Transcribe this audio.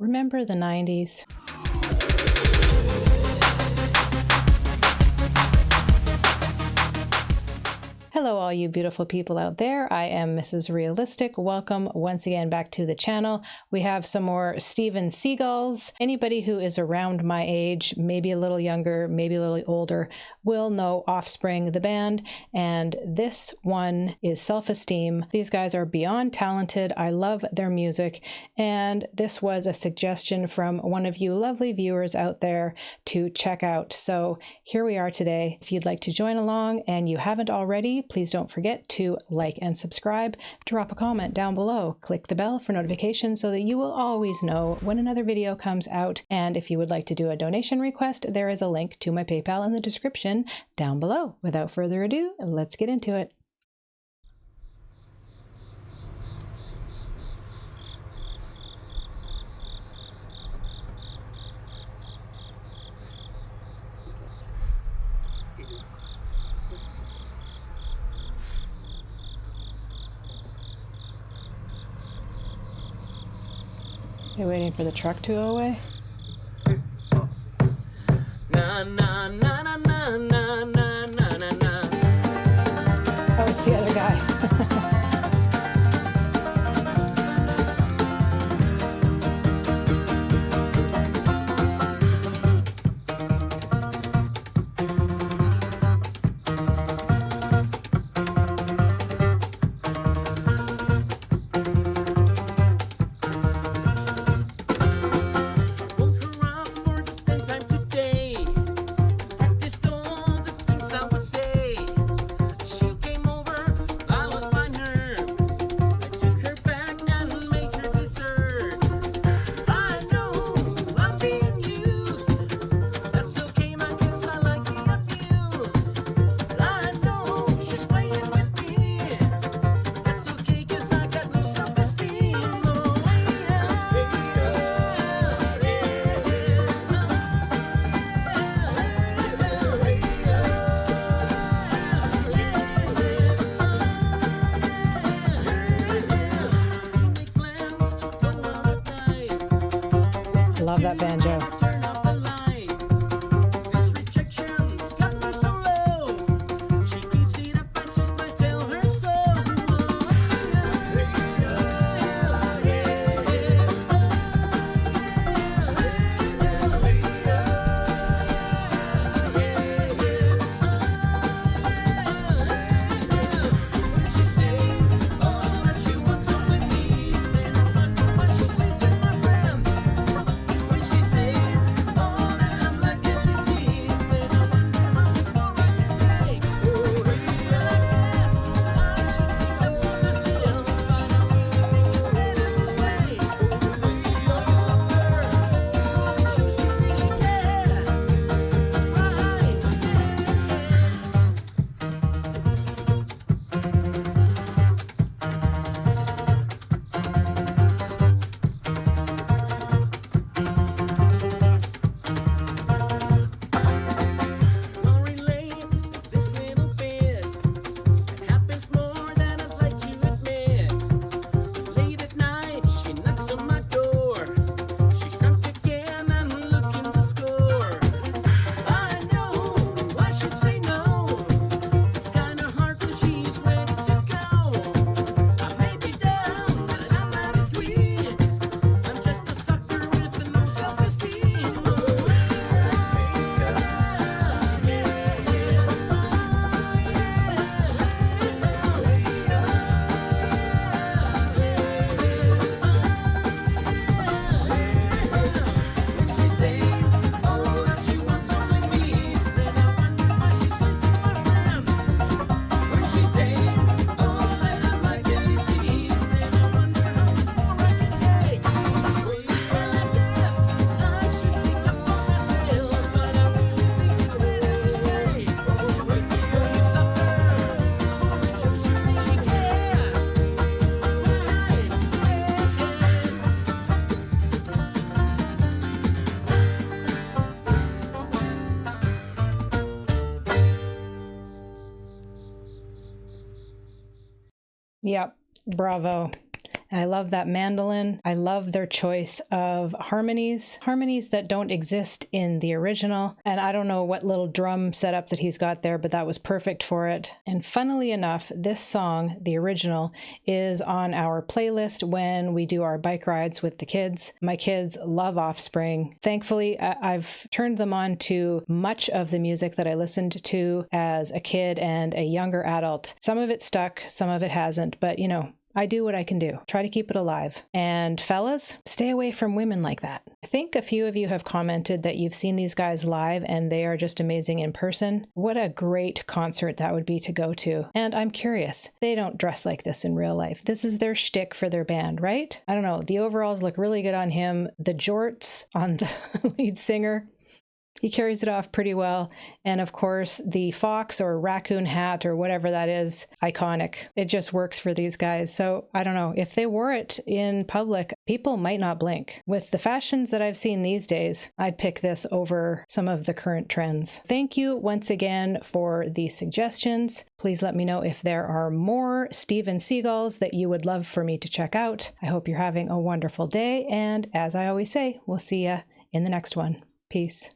Remember the 90s? Hello all you beautiful people out there. I am Mrs. Realistic. Welcome once again back to the channel. We have some more Steven Seagulls. Anybody who is around my age, maybe a little younger, maybe a little older, will know Offspring, the band, and this one is Self-Esteem. These guys are beyond talented. I love their music, and this was a suggestion from one of you lovely viewers out there to check out. So here we are today. If you'd like to join along and you haven't already, please don't forget to like and subscribe, drop a comment down below, click the bell for notifications so that you will always know when another video comes out. And if you would like to do a donation request, there is a link to my PayPal in the description down below. Without further ado, let's get into it. They're waiting for the truck to go away. Na, na, na, na, na, na, na, na, na. Oh, it's the other guy. Love that banjo. Yep, bravo. I love that mandolin. I love their choice of harmonies that don't exist in the original. And I don't know what little drum setup that he's got there, but that was perfect for it. And funnily enough, this song, the original, is on our playlist when we do our bike rides with the kids. My kids love Offspring. Thankfully, I've turned them on to much of the music that I listened to as a kid and a younger adult. Some of it stuck, some of it hasn't, but you know, I do what I can do. Try to keep it alive. And fellas, stay away from women like that. I think a few of you have commented that you've seen these guys live and they are just amazing in person. What a great concert that would be to go to. And I'm curious, they don't dress like this in real life. This is their shtick for their band, right? I don't know. The overalls look really good on him. The jorts on the lead singer, he carries it off pretty well. And of course, the fox or raccoon hat or whatever that is, iconic. It just works for these guys. So I don't know, if they wore it in public, people might not blink. With the fashions that I've seen these days, I'd pick this over some of the current trends. Thank you once again for the suggestions. Please let me know if there are more Steven Seagulls that you would love for me to check out. I hope you're having a wonderful day. And as I always say, we'll see ya in the next one. Peace.